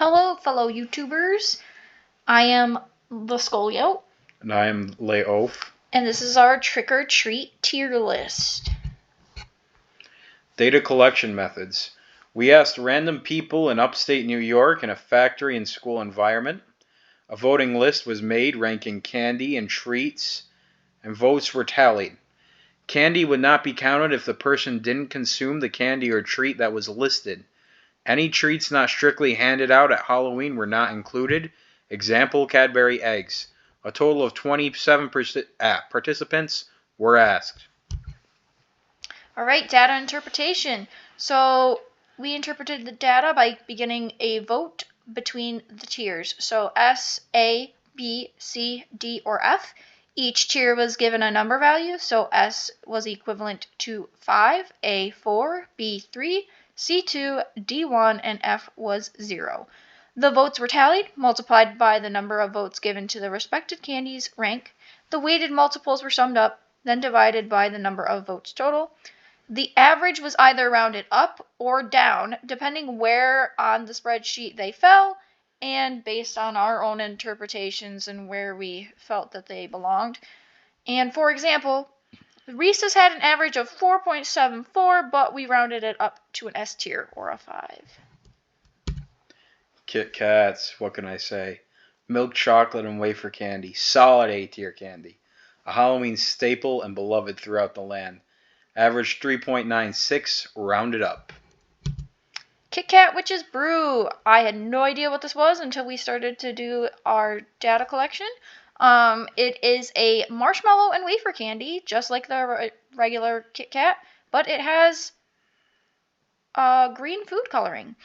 Hello, fellow YouTubers. I am the Scolio, And I am Layof. and this is our trick or treat tier list. Data collection methods. We asked random people in upstate New York in a factory and school environment. A voting list was made ranking candy and treats, and votes were tallied. Candy would not be counted if the person didn't consume the candy or treat that was listed. Any treats not strictly handed out at Halloween were not included. Example, Cadbury eggs. A total of 27 participants were asked. All right, data interpretation. So we interpreted the data by beginning a vote between the tiers. So S, A, B, C, D, or F. Each tier was given a number value. So S was equivalent to 5, A 4, B 3, C 2, D 1, and F was 0. The votes were tallied, multiplied by the number of votes given to the respective candy's rank. The weighted multiples were summed up, then divided by the number of votes total. The average was either rounded up or down, depending where on the spreadsheet they fell, and based on our own interpretations and where we felt that they belonged. And for example, Reese's had an average of 4.74, but we rounded it up to an S tier or a 5. Kit Kats, what can I say? Milk chocolate and wafer candy, solid A tier candy. A Halloween staple and beloved throughout the land. Average 3.96, rounded up. Kit Kat Witch's Brew. I had no idea what this was until we started to do our data collection. It is a marshmallow and wafer candy, just like the regular Kit Kat, but it has green food coloring.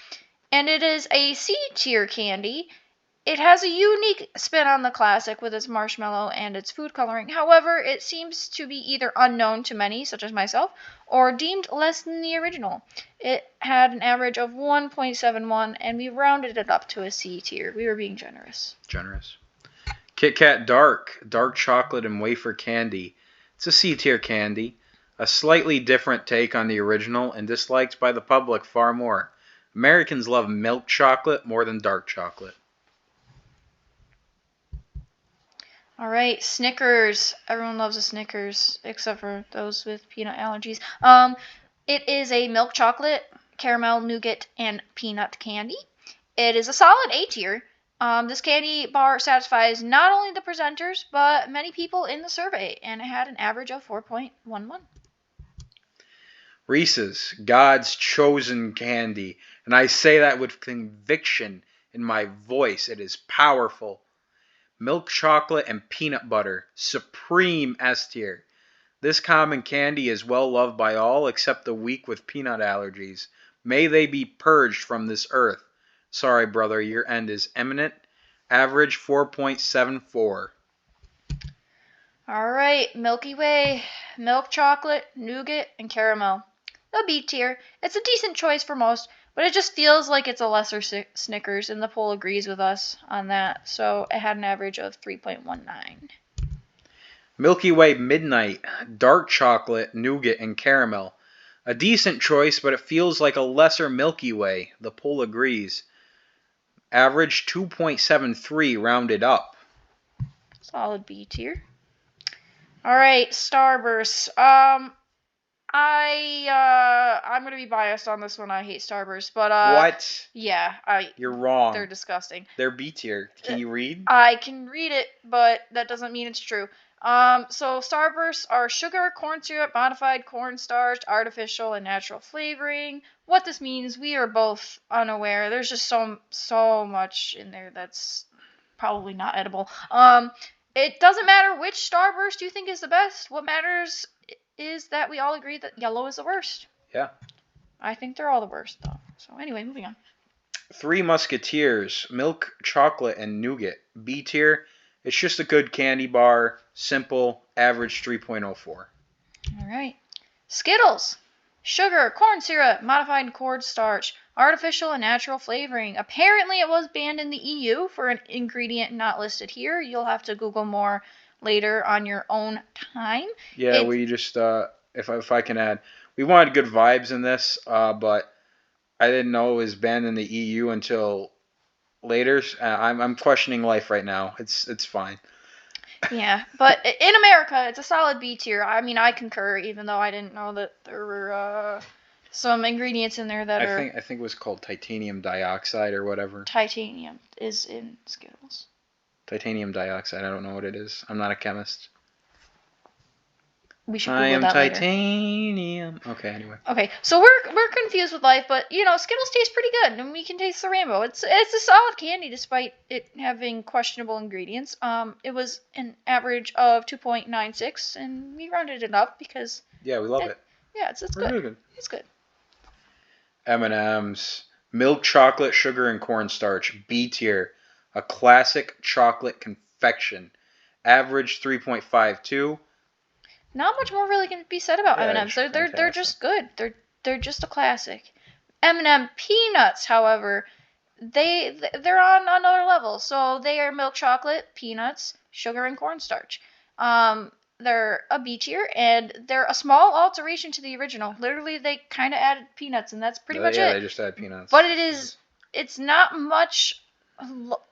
And it is a C tier candy. It has a unique spin on the classic with its marshmallow and its food coloring. However, it seems to be either unknown to many, such as myself, or deemed less than the original. It had an average of 1.71, and we rounded it up to a C tier. We were being generous. Kit Kat dark chocolate and wafer candy. It's a C tier candy. A slightly different take on the original and disliked by the public far more. Americans love milk chocolate more than dark chocolate. All right, Snickers. Everyone loves a Snickers, except for those with peanut allergies. It is a milk chocolate, caramel, nougat, and peanut candy. It is a solid A tier. This candy bar satisfies not only the presenters, but many people in the survey, and it had an average of 4.11. Reese's, God's chosen candy. And I say that with conviction in my voice. It is powerful. Milk chocolate and peanut butter, supreme S tier. This common candy is well loved by all except the weak with peanut allergies. May they be purged from this earth. Sorry, brother, your end is imminent. Average 4.74. All right, Milky Way, milk chocolate, nougat, and caramel. The B tier. It's a decent choice for most, but it just feels like it's a lesser Snickers, and the poll agrees with us on that. So it had an average of 3.19. Milky Way Midnight, dark chocolate, nougat, and caramel. A decent choice, but it feels like a lesser Milky Way. The poll agrees. Average 2.73, rounded up. Solid B tier. All right, Starburst. I'm gonna be biased on this one. I hate Starburst, but What? yeah, You're wrong. they're disgusting. They're B tier. Can you read? I can read it, but that doesn't mean it's true. So Starbursts are sugar, corn syrup, modified cornstarch, artificial and natural flavoring. What this means, we are both unaware. There's just so much in there that's probably not edible. It doesn't matter which Starburst you think is the best. What matters is that we all agree that yellow is the worst. Yeah. I think they're all the worst, though. So anyway, moving on. Three Musketeers, milk, chocolate, and nougat. B tier. It's just a good candy bar. Simple. Average 3.04. All right. Skittles. Sugar, corn syrup, modified cornstarch, artificial and natural flavoring. Apparently it was banned in the EU for an ingredient not listed here. You'll have to Google more later on your own time. Yeah, we just, if I can add, we wanted good vibes in this, but I didn't know it was banned in the EU until later. I'm questioning life right now. It's fine. Yeah, but in America, it's a solid B tier. I mean, I concur, even though I didn't know that there were some ingredients in there that are I think it was called titanium dioxide or whatever. titanium is in Skittles. Titanium dioxide. I don't know what it is. I'm not a chemist. We should I Google am that later. titanium. Okay, anyway. Okay, so we're confused with life, but Skittles taste pretty good, and we can taste the rainbow. It's a solid candy despite it having questionable ingredients. It was an average of 2.96, and we rounded it up because Yeah, we love it. yeah, it's We're good. good. It's good. M&M's, milk chocolate, sugar, and cornstarch. B tier, a classic chocolate confection. Average 3.52. Not much more really can be said about Yeah, M&Ms. it's They're just good. They're just a classic. M&M peanuts, however, they're on another level. So they are milk chocolate, peanuts, sugar, and cornstarch. They're a B tier, and they're a small alteration to the original. Literally, they kind of added peanuts, and that's pretty much Yeah, it. they just add peanuts. But it's not much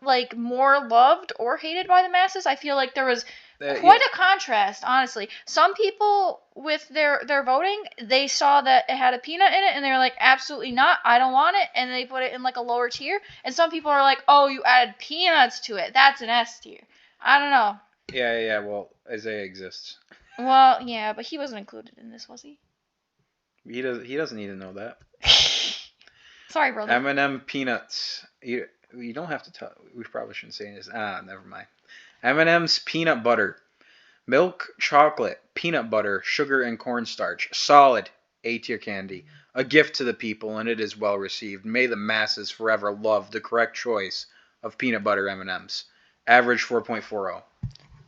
like more loved or hated by the masses. I feel like there was quite a contrast, honestly. Some people with their voting, they saw that it had a peanut in it, and they were like, absolutely not, I don't want it, and they put it in like a lower tier. And some people are like, oh, you added peanuts to it, that's an S tier. I don't know. Yeah. Well, Isaiah exists. Well, yeah, but he wasn't included in this, was he? He doesn't need to know that. Sorry, brother. M&M peanuts. You don't have to tell. We probably shouldn't say this. Never mind. M&M's peanut butter, milk, chocolate, peanut butter, sugar, and cornstarch. Solid A tier candy. A gift to the people, and it is well received. May the masses forever love the correct choice of peanut butter M&Ms. Average 4.40.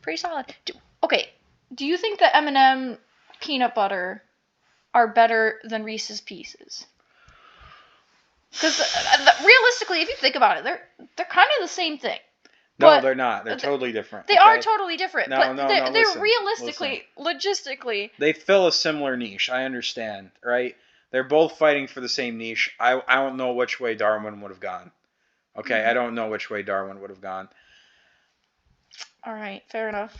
Pretty solid. Do you think that M&M peanut butter are better than Reese's Pieces? Because realistically, if you think about it, they're kind of the same thing. No, they're not. They're totally different. They are totally different. No, but no, they're listen, realistically, logistically. They fill a similar niche. I understand, right? They're both fighting for the same niche. I don't know which way Darwin would have gone. Okay, I don't know which way Darwin would have gone. All right, fair enough.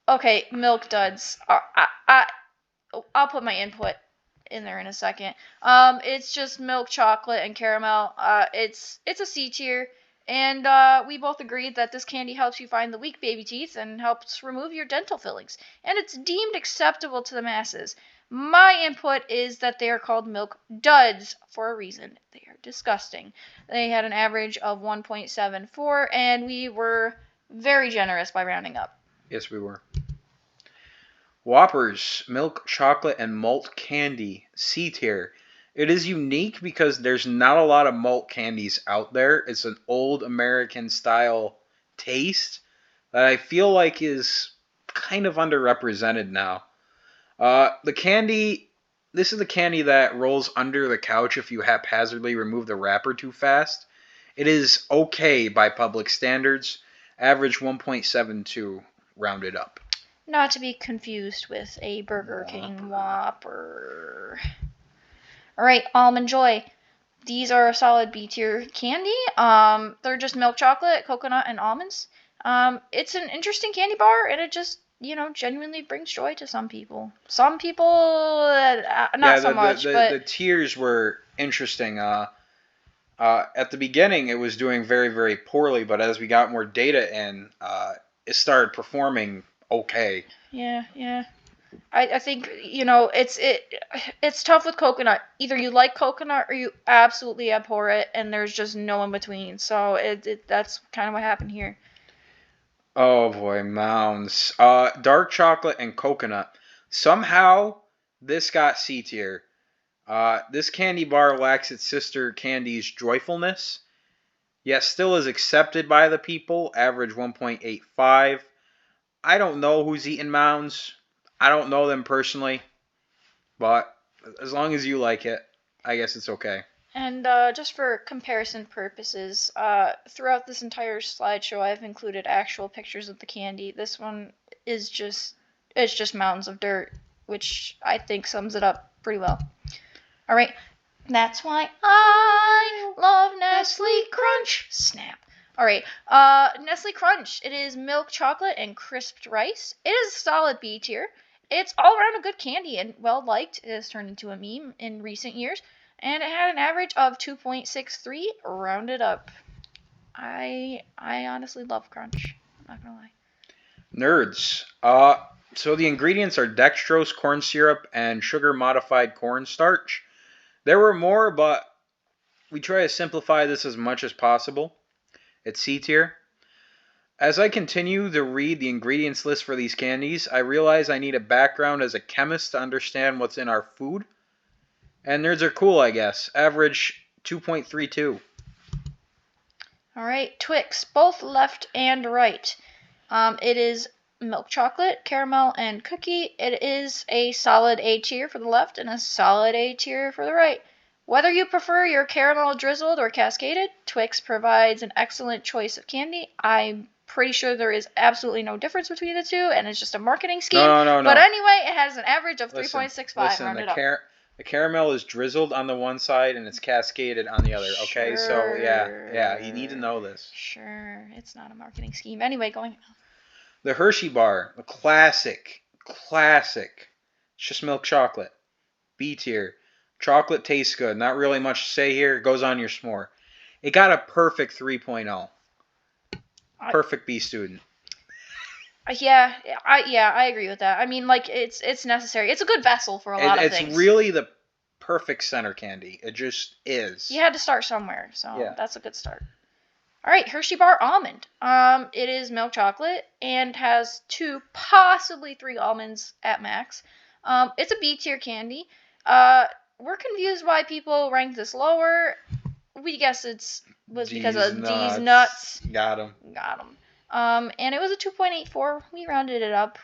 Okay, Milk Duds. I'll put my input in there in a second. It's just milk chocolate and caramel. It's a C tier, and we both agreed that this candy helps you find the weak baby teeth and helps remove your dental fillings, and it's deemed acceptable to the masses. My input is that they are called Milk Duds for a reason. They are disgusting. They had an average of 1.74, and we were very generous by rounding up. Yes, we were. Whoppers, milk, chocolate, and malt candy, C tier. It is unique because there's not a lot of malt candies out there. It's an old American style taste that I feel like is kind of underrepresented now. The candy, this is the candy that rolls under the couch if you haphazardly remove the wrapper too fast. It is okay by public standards. Average 1.72 rounded up. Not to be confused with a Burger King Whopper. Alright, Almond Joy. These are a solid B tier candy. They're just milk chocolate, coconut, and almonds. It's an interesting candy bar, and it just, genuinely brings joy to some people. Some people, not so much. But the tiers were interesting. At the beginning, it was doing very, very poorly, but as we got more data in, it started performing okay. Yeah. I think it's tough with coconut. Either you like coconut or you absolutely abhor it, and there's just no in between. So that's kind of what happened here. Oh boy, Mounds. Dark chocolate and coconut. Somehow this got C tier. This candy bar lacks its sister candy's joyfulness, yet still is accepted by the people. Average 1.85. I don't know who's eating Mounds. I don't know them personally, but as long as you like it, I guess it's okay. And just for comparison purposes, throughout this entire slideshow, I've included actual pictures of the candy. This one is just mountains of dirt, which I think sums it up pretty well. All right, that's why I love Nestle Crunch. Snap. All right. Nestle Crunch. It is milk chocolate and crisped rice. It is a solid B tier. It's all around a good candy and well liked. It has turned into a meme in recent years, and it had an average of 2.63 rounded up. I honestly love Crunch. I'm not gonna lie. Nerds. So the ingredients are dextrose, corn syrup, and sugar-modified cornstarch. There were more, but we try to simplify this as much as possible. It's C tier. As I continue to read the ingredients list for these candies, I realize I need a background as a chemist to understand what's in our food. And nerds are cool, I guess. Average 2.32. All right, Twix, both left and right. It is milk chocolate, caramel, and cookie. It is a solid A tier for the left and a solid A tier for the right. Whether you prefer your caramel drizzled or cascaded, Twix provides an excellent choice of candy. I'm pretty sure there is absolutely no difference between the two, and it's just a marketing scheme. No. But anyway, it has an average of 3.65 rounded up. The caramel is drizzled on the one side and it's cascaded on the other. Okay, so yeah, you need to know this. Sure, it's not a marketing scheme. Anyway, going on. The Hershey bar, the classic. It's just milk chocolate. B tier. Chocolate tastes good. Not really much to say here. It goes on your s'more. It got a perfect 3.0. Perfect B student. Yeah, I agree with that. I mean, like, it's necessary. It's a good vessel for a lot of things. It's really the perfect center candy. It just is. You had to start somewhere, so yeah. That's a good start. All right, Hershey Bar Almond. It is milk chocolate and has 2, possibly 3 almonds at max. It's a B tier candy. We're confused why people rank this lower. We guess was because of D's nuts. Got him. And it was a 2.84. We rounded it up.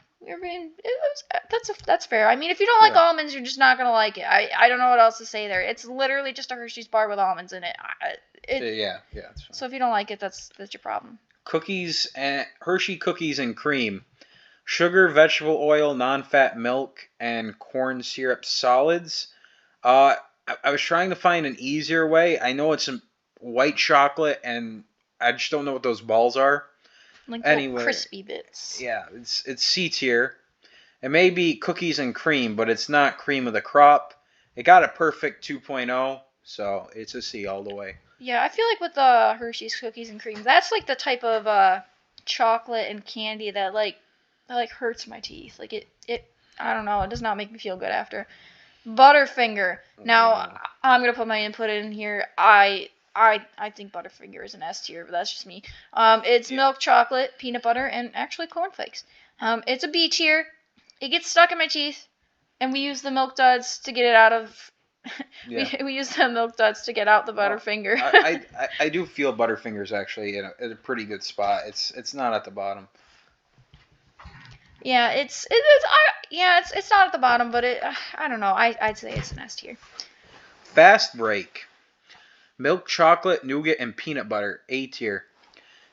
That's fair. I mean, if you don't like almonds, you're just not gonna like it. I don't know what else to say there. It's literally just a Hershey's bar with almonds in it. Yeah. That's fine. So if you don't like it, that's your problem. Cookies and Hershey cookies and cream, sugar, vegetable oil, non-fat milk, and corn syrup solids. I was trying to find an easier way. I know it's white chocolate, and I just don't know what those balls are. Like little crispy bits. Yeah, it's C tier. It may be cookies and cream, but it's not cream of the crop. It got a perfect 2.0, so it's a C all the way. Yeah, I feel like with the Hershey's cookies and cream, that's like the type of chocolate and candy that hurts my teeth. Like it I don't know, it does not make me feel good after. Butterfinger. Now, I'm gonna put my input in here. I think Butterfinger is an S tier, but that's just me. It's milk chocolate, peanut butter, and actually cornflakes. It's a B tier. It gets stuck in my teeth, and we use the Milk Duds to get it out of. we use the Milk Duds to get out the Butterfinger. I do feel Butterfinger's actually in a pretty good spot. It's not at the bottom. Yeah, it's not at the bottom, but I don't know. I'd say it's an S tier. Fast Break. Milk chocolate, nougat, and peanut butter. A tier.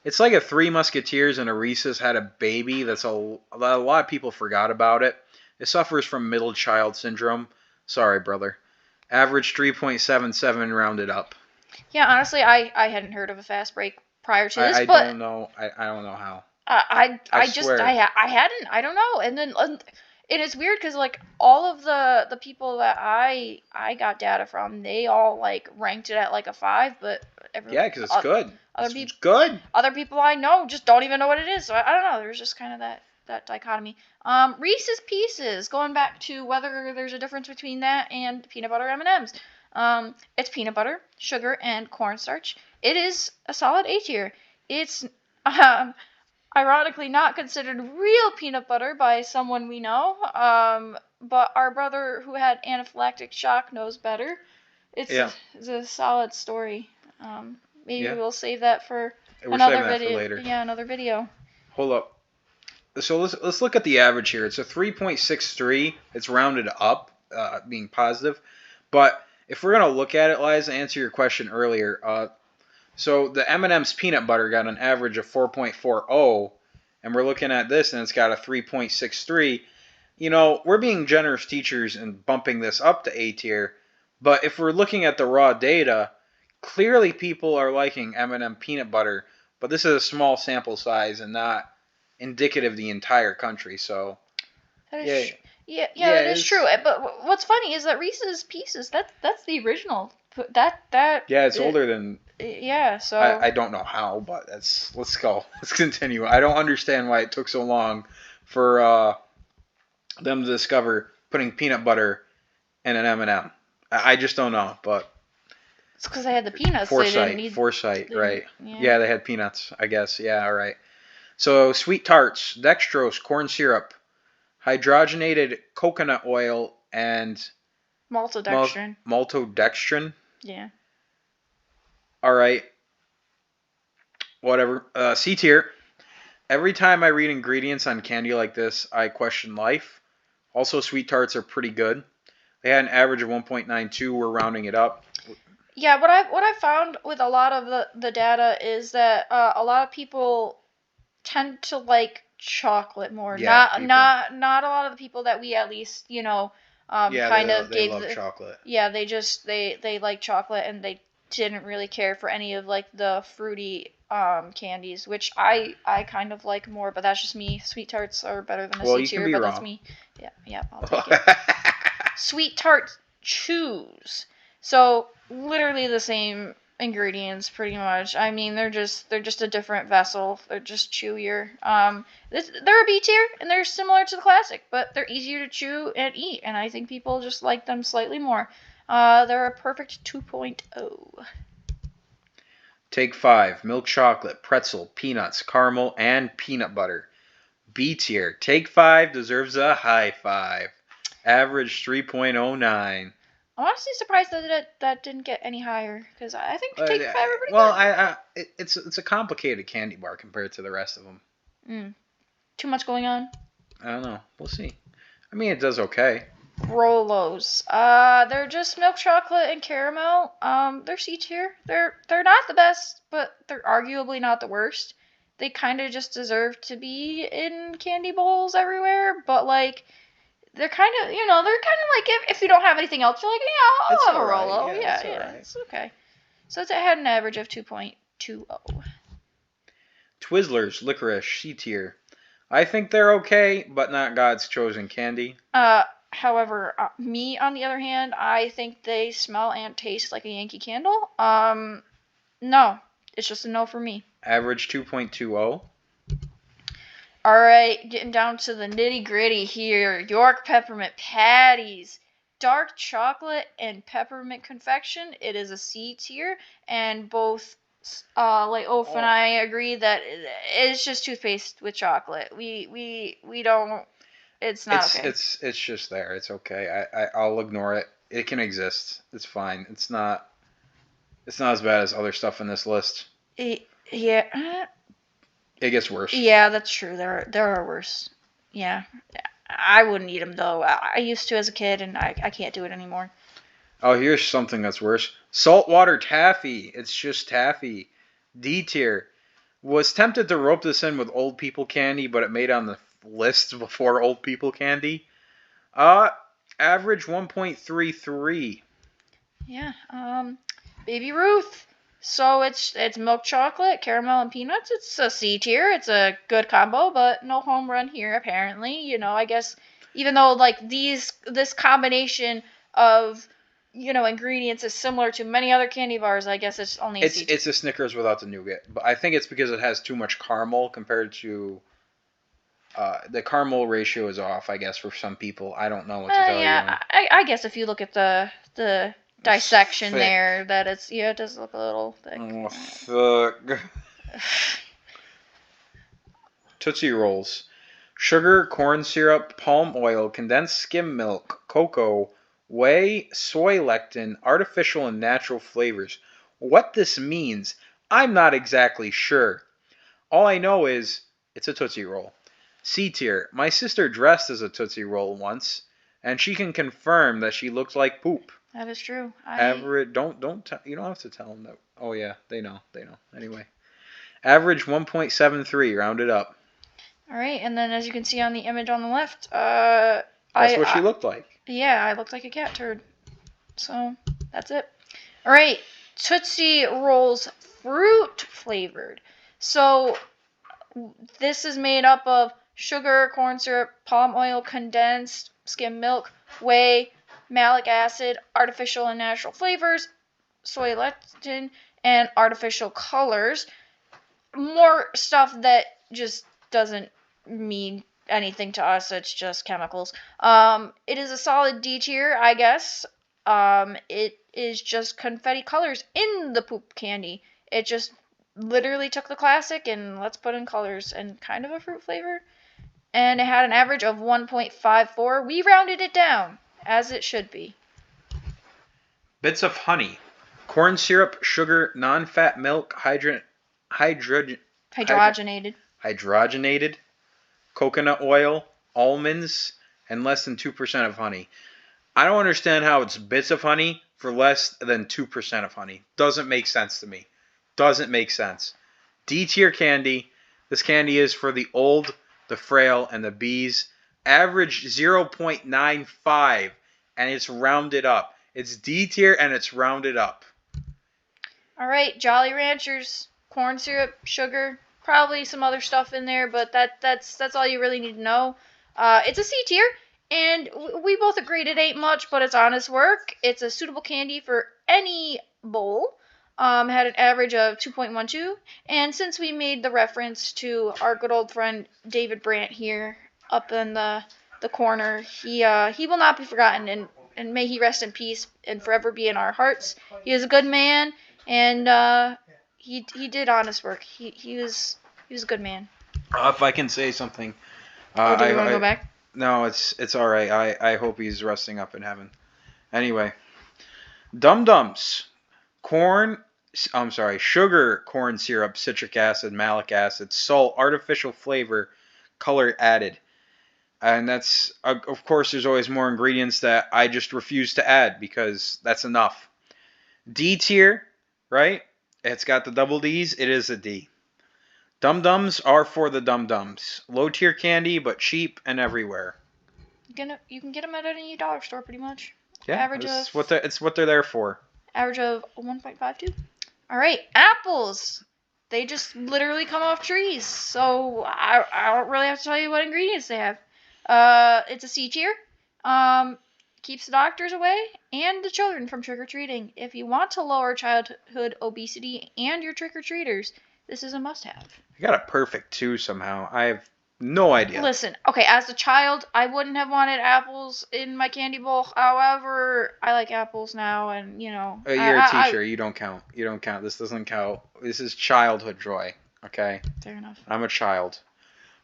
It's like a Three Musketeers and a Reese's had a baby. A lot of people forgot about it. It suffers from middle child syndrome. Sorry, brother. Average 3.77 rounded up. Yeah, honestly, I hadn't heard of a Fast Break prior to this, I don't know. I don't know how. I hadn't. I don't know. And then it is weird because like all of the people that I got data from, they all like ranked it at like a 5, but because it's good. It's good. Other people I know just don't even know what it is. So I don't know. There's just kind of that dichotomy. Reese's Pieces, going back to whether there's a difference between that and peanut butter M&Ms. It's peanut butter, sugar, and cornstarch. It is a solid A tier. It's ironically not considered real peanut butter by someone we know, but our brother who had anaphylactic shock knows better. It's a solid story. Maybe we'll save that for another video. For later. Yeah, another video. Hold up. So let's look at the average here. It's a 3.63. It's rounded up, being positive. But if we're gonna look at it, Liza, answer your question earlier. So the M&M's peanut butter got an average of 4.40, and we're looking at this, and it's got a 3.63. You know, we're being generous teachers and bumping this up to A tier. But if we're looking at the raw data, clearly people are liking M&M peanut butter, but this is a small sample size and not indicative of the entire country. So That is yeah, yeah, that is true. But what's funny is that Reese's Pieces, that's the original. That yeah, it's older than. yeah. So I don't know how, but let's go. Let's continue. I don't understand why it took so long for them to discover putting peanut butter in an M&M. I just don't know, but it's because they had the peanuts. They didn't need. Foresight, right? Yeah. Yeah, they had peanuts, I guess. Yeah, all right. So sweet tarts, dextrose, corn syrup, hydrogenated coconut oil, and Maltodextrin. maltodextrin. Yeah. All right. Whatever. C tier. Every time I read ingredients on candy like this, I question life. Also, sweet tarts are pretty good. They had an average of 1.92. We're rounding it up. Yeah, what I found with a lot of the data is that a lot of people tend to like chocolate more. Yeah, Not a lot of the people that we at least kind of they gave love chocolate. Yeah, they like chocolate and they didn't really care for any of like the fruity candies, which I kind of like more, but that's just me. Sweet tarts are better than a C tier, but that's me. Yeah, I'll take it. Sweet tart chews. So literally the same ingredients pretty much. I mean, they're just a different vessel. They're just chewier. They're a B tier and they're similar to the classic, but they're easier to chew and eat, and I think people just like them slightly more. They're a perfect 2.0. Take 5. Milk chocolate, pretzel, peanuts, caramel, and peanut butter. B tier. Take 5 deserves a high 5. Average 3.09. I'm honestly surprised that didn't get any higher, because I think Take 5 are pretty good. It's a complicated candy bar compared to the rest of them. Too much going on? I don't know. We'll see. I mean, it does okay. Rolos. They're just milk chocolate and caramel. They're C tier. They're not the best, but they're arguably not the worst. They kind of just deserve to be in candy bowls everywhere, but like they're kind of like if you don't have anything else, you're like, yeah, I'll have a Rolo. Yeah, it's okay. So it had an average of 2.20. Twizzlers, licorice, C tier. I think they're okay, but not God's chosen candy. However, me on the other hand, I think they smell and taste like a Yankee Candle. No, it's just a no for me. Average 2.20. All right, getting down to the nitty gritty here. York peppermint patties, dark chocolate and peppermint confection. It is a C tier, and both Oaf and I agree that it's just toothpaste with chocolate. We don't. It's not okay. It's just there. It's okay. I'll ignore it. It can exist. It's fine. It's not as bad as other stuff in this list. Yeah. It gets worse. Yeah, that's true. There are worse. Yeah. I wouldn't eat them though. I used to as a kid, and I can't do it anymore. Oh, here's something that's worse. Saltwater taffy. It's just taffy. D tier. Was tempted to rope this in with old people candy, but it made on the list before old people candy. Average 1.33. Yeah. Baby Ruth. So it's milk chocolate, caramel, and peanuts. It's a C tier. It's a good combo, but no home run here apparently. I guess even though like this combination of ingredients is similar to many other candy bars, I guess it's only a C tier. It's a Snickers without the nougat, but I think it's because it has too much caramel compared to. The caramel ratio is off, I guess, for some people. I don't know what to tell you. I guess if you look at the dissection there, that it does look a little thick. Oh, fuck. Tootsie Rolls. Sugar, corn syrup, palm oil, condensed skim milk, cocoa, whey, soy lectin, artificial and natural flavors. What this means, I'm not exactly sure. All I know is it's a Tootsie Roll. C tier. My sister dressed as a Tootsie Roll once, and she can confirm that she looked like poop. That is true. Average. You don't have to tell them that. Oh yeah, they know. Anyway, average 1.73. Rounded up. All right, and then as you can see on the image on the left, that's what she looked like. Yeah, I looked like a cat turd. So that's it. All right, Tootsie Rolls fruit flavored. So this is made up of sugar, corn syrup, palm oil, condensed skim milk, whey, malic acid, artificial and natural flavors, soy lecithin, and artificial colors. More stuff that just doesn't mean anything to us. It's just chemicals. It is a solid D tier, I guess. It is just confetti colors in the poop candy. It just literally took the classic and let's put in colors and kind of a fruit flavor. And it had an average of 1.54. We rounded it down, as it should be. Bits of honey, corn syrup, sugar, non-fat milk, hydrogenated, coconut oil, almonds, and less than 2% of honey. I don't understand how it's bits of honey for less than 2% of honey. Doesn't make sense to me. Doesn't make sense. D tier candy. This candy is for the old, the frail, and the bees. Average 0.95, and it's rounded up. It's D tier and it's rounded up. All right, Jolly Ranchers, corn syrup, sugar, probably some other stuff in there, but that's all you really need to know. It's a C tier, and we both agreed it ain't much, but it's honest work. It's a suitable candy for any bowl. Had an average of 2.12, and since we made the reference to our good old friend David Brandt here up in the corner, he will not be forgotten, and may he rest in peace and forever be in our hearts. He is a good man, and he did honest work. He was a good man. If I can say something, Do you want to go back? No, it's all right. I hope he's resting up in heaven. Anyway, Dum Dums, sugar, corn syrup, citric acid, malic acid, salt, artificial flavor, color added. And that's, of course, there's always more ingredients that I just refuse to add because that's enough. D tier, right? It's got the double D's. It is a D. Dum Dums are for the Dum Dums. Low tier candy, but cheap and everywhere. You can get them at any dollar store, pretty much. Yeah, it's what they're there for. Average of 1.52. All right, apples. They just literally come off trees, so I don't really have to tell you what ingredients they have. It's a C tier. Keeps the doctors away and the children from trick-or-treating. If you want to lower childhood obesity and your trick-or-treaters, this is a must-have. I got it perfect, too, somehow. I have no idea. Listen, okay, as a child, I wouldn't have wanted apples in my candy bowl. However, I like apples now, and, you know. You're a teacher. You don't count. You don't count. This doesn't count. This is childhood joy, okay? Fair enough. I'm a child.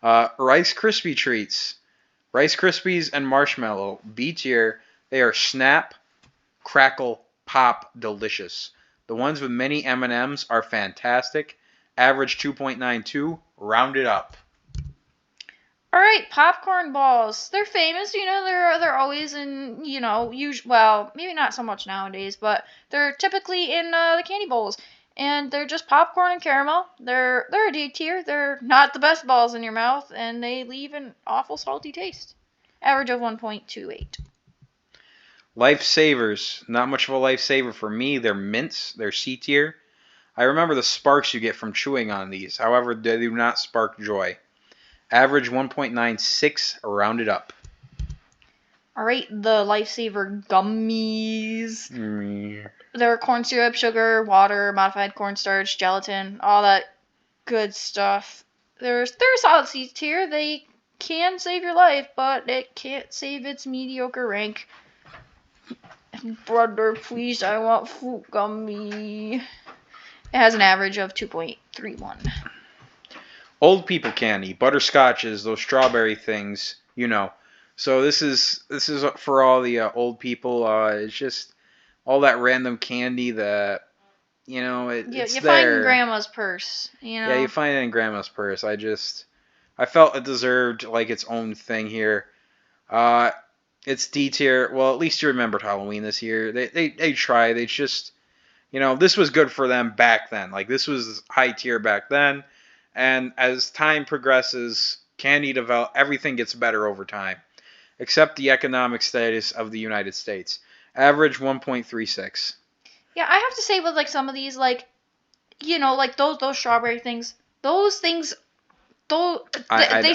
Rice Krispie treats. Rice Krispies and marshmallow. B tier. They are snap, crackle, pop, delicious. The ones with many M&Ms are fantastic. Average 2.92, rounded up. All right, popcorn balls. They're famous, you know. They're always in, you know, well, maybe not so much nowadays, but they're typically in the candy bowls, and they're just popcorn and caramel. They're a D tier. They're not the best balls in your mouth, and they leave an awful salty taste. Average of 1.28. Lifesavers. Not much of a lifesaver for me. They're mints. They're C tier. I remember the sparks you get from chewing on these. However, they do not spark joy. Average 1.96, rounded up. All right, the Lifesaver gummies. They're corn syrup, sugar, water, modified cornstarch, gelatin, all that good stuff. They're a solid C tier. They can save your life, but it can't save its mediocre rank. Brother, please, I want fruit gummy. It has an average of 2.31. Old people candy, butterscotches, those strawberry things, you know. So this is for all the old people. It's just all that random candy that, you know, it's you there. find in grandma's purse, you know. Yeah, you find it in grandma's purse. I felt it deserved like its own thing here. It's D tier. Well, at least you remembered Halloween this year. They tried. They just, you know, this was good for them back then. Like, this was high tier back then. And as time progresses, candy everything gets better over time, except the economic status of the United States. Average 1.36. Yeah, I have to say with like some of these, like, like those strawberry things, those things, those they kind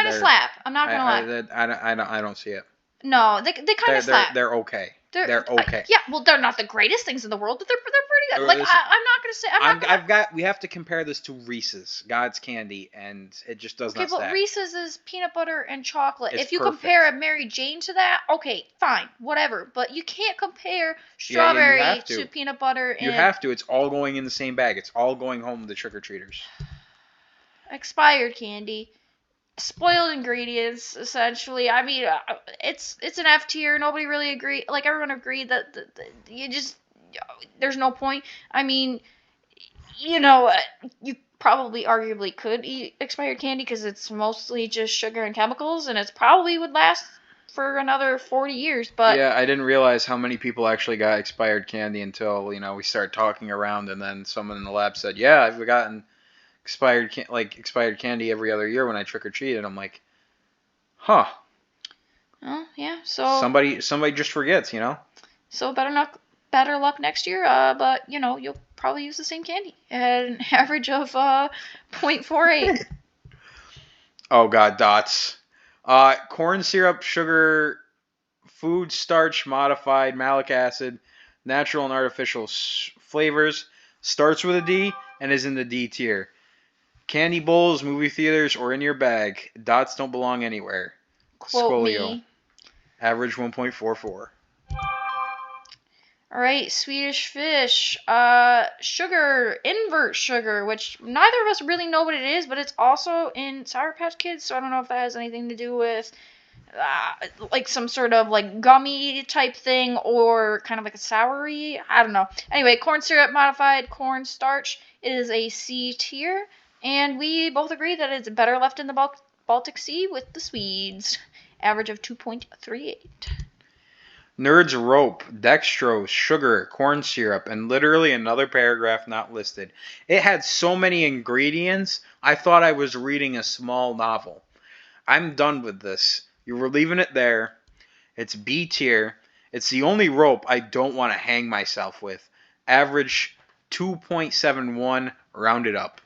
of they're slap. I'm not gonna lie. I don't see it. No, they kind of slap. They're okay. They're I, okay. yeah, well, they're not the greatest things in the world, but they're pretty good. Like Listen, I'm not gonna say I'm not gonna. I've got. We have to compare this to Reese's God's Candy, and it just does Okay, not but stack. Reese's is peanut butter and chocolate. It's If you perfect. compare a Mary Jane to that, okay, fine, whatever. But you can't compare Yeah, strawberry you have to peanut butter You and have to. It's all going in the same bag. It's all going home to the trick or treaters. expired candy. Spoiled ingredients, essentially. I mean, it's an F tier. Nobody really agreed. Like everyone agreed that you just there's no point. I mean, you probably arguably could eat expired candy because it's mostly just sugar and chemicals, and it probably would last for another 40 years. But Yeah, I didn't realize how many people actually got expired candy until we started talking around, and then someone in the lab said, "Yeah, I've gotten expired candy every other year when I trick or treat," and I'm like, "Huh." oh yeah, so Somebody just forgets. so better luck next year. But you'll probably use the same candy at an average of 0.48. Oh God, dots. Corn syrup, sugar, food starch, modified malic acid, natural and artificial flavors. Starts with a D and is in the D tier. Candy bowls, movie theaters, or in your bag. Dots don't belong anywhere. Quote Scolio. me. Average 1.44. All right, Swedish fish, sugar, invert sugar, which neither of us really know what it is, but it's also in Sour Patch Kids, so I don't know if that has anything to do with like some sort of like gummy type thing or kind of like a soury. I don't know. Anyway, corn syrup modified corn starch. It is a C tier, and we both agree that it's better left in the Baltic Sea with the Swedes. Average of 2.38. Nerds rope, dextrose, sugar, corn syrup, and literally another paragraph not listed. It had so many ingredients, I thought I was reading a small novel. I'm done with this. You were leaving it there. It's B tier. It's the only rope I don't want to hang myself with. Average 2.71, rounded up.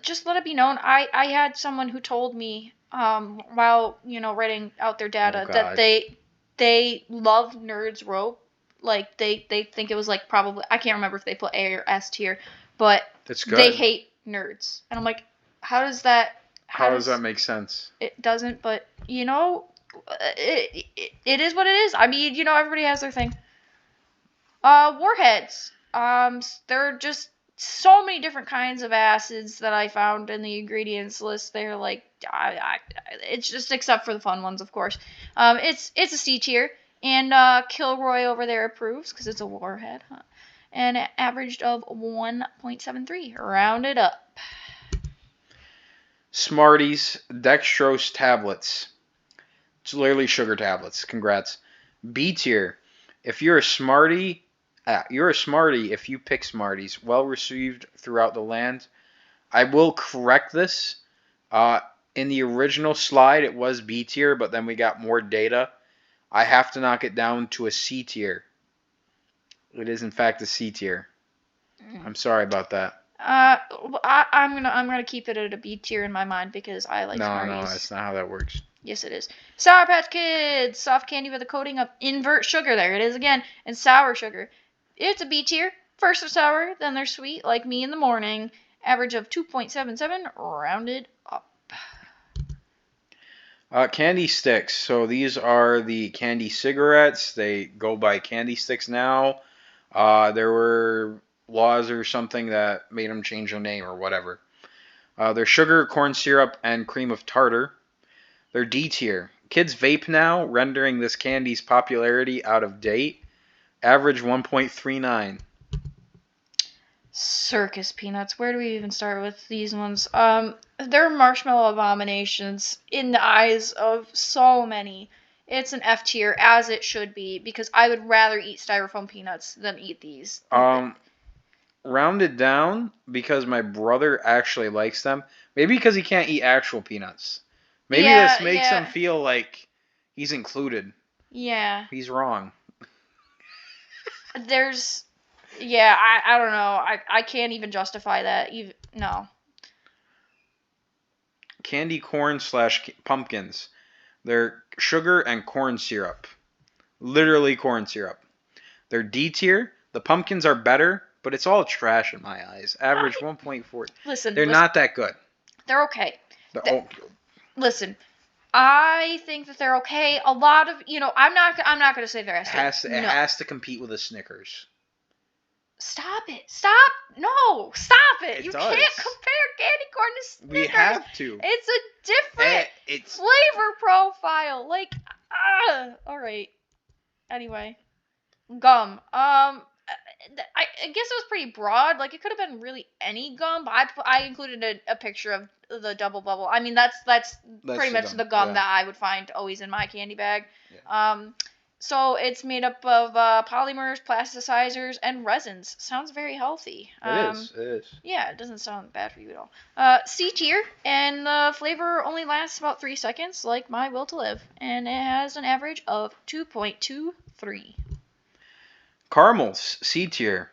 Just let it be known, I had someone who told me while writing out their data Oh, that God. they love Nerds Rope. Like they think it was like probably, I can't remember if they put A or S tier, but It's good. they hate nerds, and I'm like, how does that? How does that make sense? It doesn't, but it is what it is. I mean, everybody has their thing. Warheads. There are just so many different kinds of acids that I found in the ingredients list. They're like, it's just except for the fun ones, of course. It's a C tier, and Kilroy over there approves because it's a warhead, huh? And it averaged of 1.73, rounded up. Smarties, dextrose tablets. It's literally sugar tablets. Congrats. B tier. If you're a Smartie, you're a Smartie if you pick Smarties. Well received throughout the land. I will correct this. In the original slide, it was B tier, but then we got more data. I have to knock it down to a C tier. It is in fact a C tier. I'm sorry about that. I'm gonna keep it at a B tier in my mind because I like Smarties. No, that's not how that works. Yes, it is. Sour Patch Kids, soft candy with a coating of invert sugar. There it is again, and sour sugar. It's a B tier. First they're sour, then they're sweet, like me in the morning. Average of 2.77, rounded up. Candy sticks. So these are the candy cigarettes. They go by candy sticks now. There were laws or something that made them change their name or whatever. They're sugar, corn syrup, and cream of tartar. They're D tier. Kids vape now, rendering this candy's popularity out of date. Average 1.39. Circus peanuts. Where do we even start with these ones? They're marshmallow abominations in the eyes of so many. It's an F tier, as it should be, because I would rather eat styrofoam peanuts than eat these. Rounded down because my brother actually likes them. Maybe because he can't eat actual peanuts. Maybe this makes him feel like he's included. Yeah. He's wrong. There's Yeah, I don't know. I can't even justify that. Even no. Candy corn / pumpkins. They're sugar and corn syrup. Literally corn syrup. They're D tier. The pumpkins are better, but it's all trash in my eyes. Average 1.4. Listen, They're not that good. They're okay. Oh, Listen, I think that they're okay. A lot of, I'm not going to say they're it has to compete with a Snickers. Stop it. Stop. No, stop it. You does. can't compare candy corn to Snickers. We have to. It's a different flavor profile. Like, all right. Anyway, gum. I guess it was pretty broad. Like, it could have been really any gum, but I included a picture of the Double Bubble. I mean, that's pretty much the gum that I would find always in my candy bag. Yeah. So it's made up of polymers, plasticizers, and resins. Sounds very healthy. It is. Yeah, it doesn't sound bad for you at all. C tier, and the flavor only lasts about 3 seconds, like my will to live, and it has an average of 2.23. Caramels, C tier.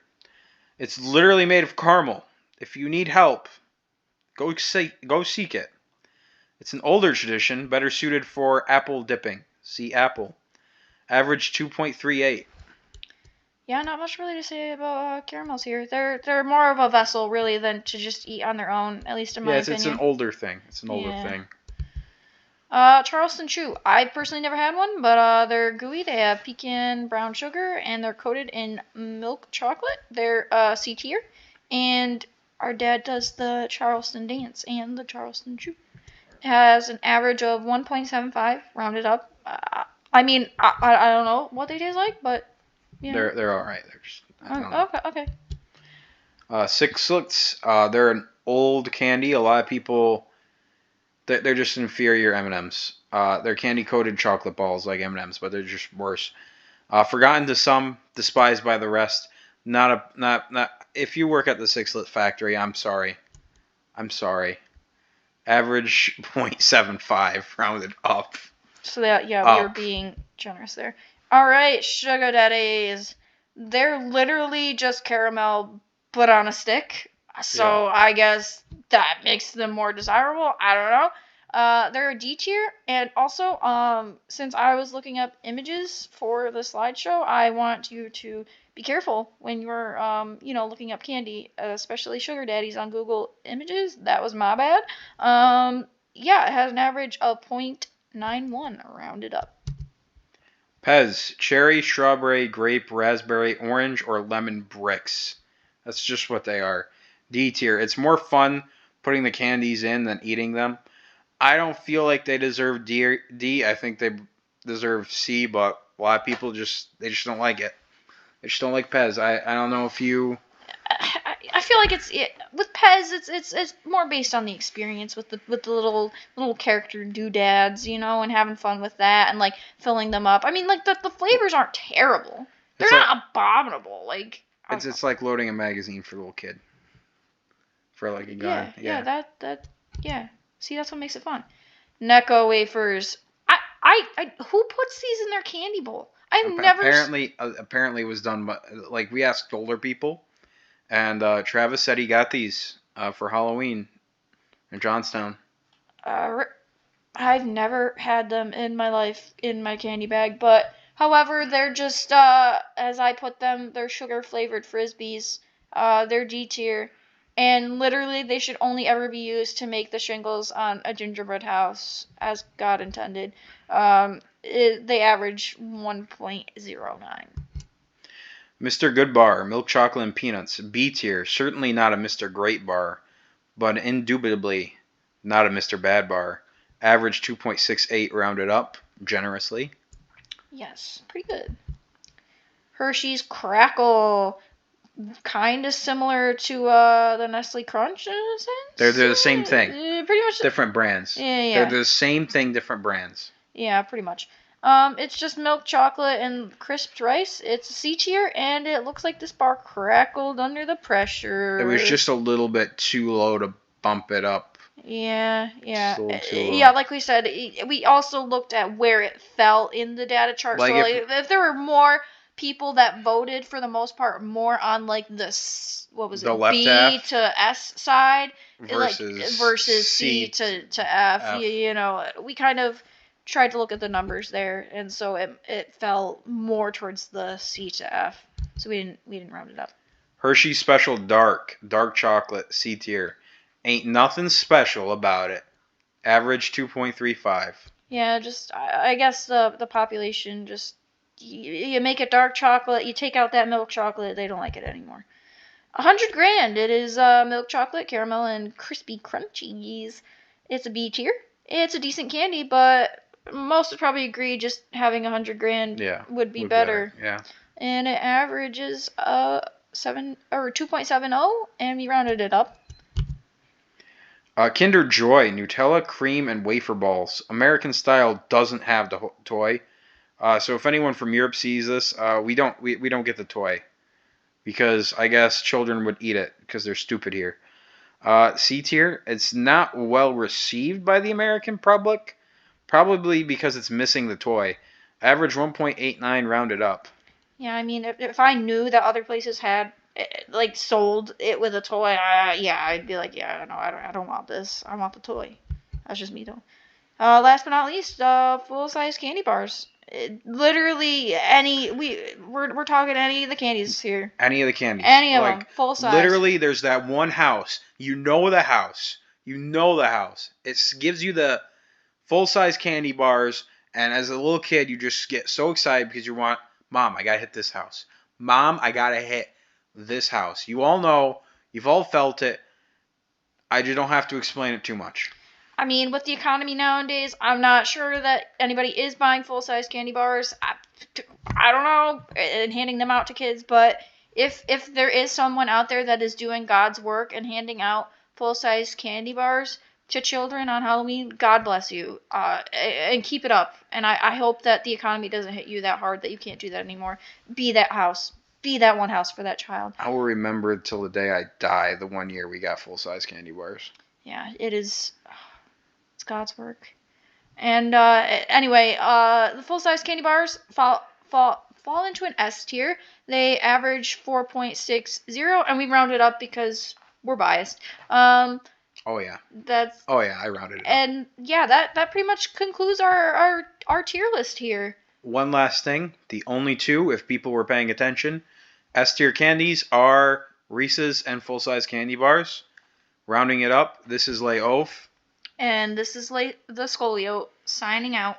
It's literally made of caramel. If you need help, go seek it. It's an older tradition, better suited for apple dipping. See apple. Average 2.38. Yeah, not much really to say about caramels here. They're more of a vessel really than to just eat on their own, at least in my opinion. It's an older thing. Thing. Charleston Chew. I personally never had one, but they're gooey. They have pecan brown sugar, and they're coated in milk chocolate. They're C tier, and our dad does the Charleston dance and the Charleston Chew. It has an average of 1.75, rounded up. I mean, I don't know what they taste like, but they're all right. Okay. Sixlets. They're an old candy. A lot of people, they're just inferior M&Ms. They're candy coated chocolate balls like M&Ms, but they're just worse. Forgotten to some, despised by the rest. Not. If you work at the Sixlet factory, I'm sorry. Average 0.75, rounded up. So that, we were being generous there. All right, sugar daddies. They're literally just caramel, but on a stick. So I guess that makes them more desirable. I don't know. They're a D tier, and also, since I was looking up images for the slideshow, I want you to be careful when you're, looking up candy, especially sugar daddies on Google Images. That was my bad. It has an average of 0.91, rounded up. Pez, cherry, strawberry, grape, raspberry, orange, or lemon bricks. That's just what they are. D tier. It's more fun putting the candies in than eating them. I don't feel like they deserve D. I think they deserve C, but a lot of people just don't like it. They just don't like Pez. I don't know if you... I feel like with Pez, it's more based on the experience with the little character doodads, and having fun with that and like filling them up. I mean, like the flavors aren't terrible. They're not abominable. Like it's like loading a magazine for a little kid. For like a gun. Yeah. See, that's what makes it fun. Necco wafers. I who puts these in their candy bowl? Apparently it was done by, like, we asked older people. And Travis said he got these for Halloween in Johnstown. I've never had them in my life in my candy bag, but however, they're just as I put them, they're sugar flavored Frisbees. They're D tier, and literally they should only ever be used to make the shingles on a gingerbread house, as God intended. They average 1.09. Mr. Good Bar, milk chocolate and peanuts, B tier. Certainly not a Mr. Great Bar, but indubitably not a Mr. Bad Bar. Average 2.68, rounded up generously. Yes, pretty good. Hershey's Crackle, kind of similar to the Nestle Crunch in a sense. They're the same thing. Pretty much different brands. Yeah. They're the same thing, different brands. Yeah, pretty much. It's just milk chocolate and crisped rice. It's a C tier, and it looks like this bar crackled under the pressure. It was just a little bit too low to bump it up. Yeah. Yeah, like we said, we also looked at where it fell in the data chart. Like so if there were more people that voted for the most part more on like the The left B half to S side, versus C C to F. F. You know, we kind of tried to look at the numbers there, and so it fell more towards the C to F. So we didn't round it up. Hershey Special Dark chocolate, C tier. Ain't nothing special about it. Average 2.35. Yeah, just I guess the population just you make it dark chocolate, you take out that milk chocolate, they don't like it anymore. 100 grand. It is milk chocolate, caramel, and crispy crunchies. It's a B tier. It's a decent candy, but most would probably agree just having 100 grand would be better. Yeah. And it averages 2.70, and we rounded it up. Kinder Joy Nutella cream and wafer balls. American style doesn't have the toy. So if anyone from Europe sees this, we don't get the toy because I guess children would eat it because they're stupid here. C tier. It's not well received by the American public, probably because it's missing the toy. Average 1.89 rounded up. Yeah, I mean, if I knew that other places had like sold it with a toy, yeah, I'd be like, yeah, no, I don't want this. I want the toy. That's just me though. Last but not least, full size candy bars. Literally we're talking any of the candies here. Any of the candies. Any of them, full size. Literally, there's that one house. You know the house. It gives you the full size candy bars, and as a little kid, you just get so excited because you want, Mom, I gotta hit this house. Mom, I gotta hit this house. You all know. You've all felt it. I just don't have to explain it too much. I mean, with the economy nowadays, I'm not sure that anybody is buying full-size candy bars. I don't know, and handing them out to kids, but if there is someone out there that is doing God's work and handing out full-size candy bars to children on Halloween, God bless you, and keep it up. And I hope that the economy doesn't hit you that hard that you can't do that anymore. Be that house. Be that one house for that child. I will remember till the day I die the one year we got full-size candy bars. Yeah, it is. It's God's work. And anyway, the full-size candy bars fall into an S tier. They average 4.60, and we rounded up because we're biased. Oh yeah. I rounded it up. And yeah, that pretty much concludes our tier list here. One last thing, the only two, if people were paying attention, S tier candies are Reese's and full-size candy bars. Rounding it up, this is Lay Oaf. And this is the Scolio signing out.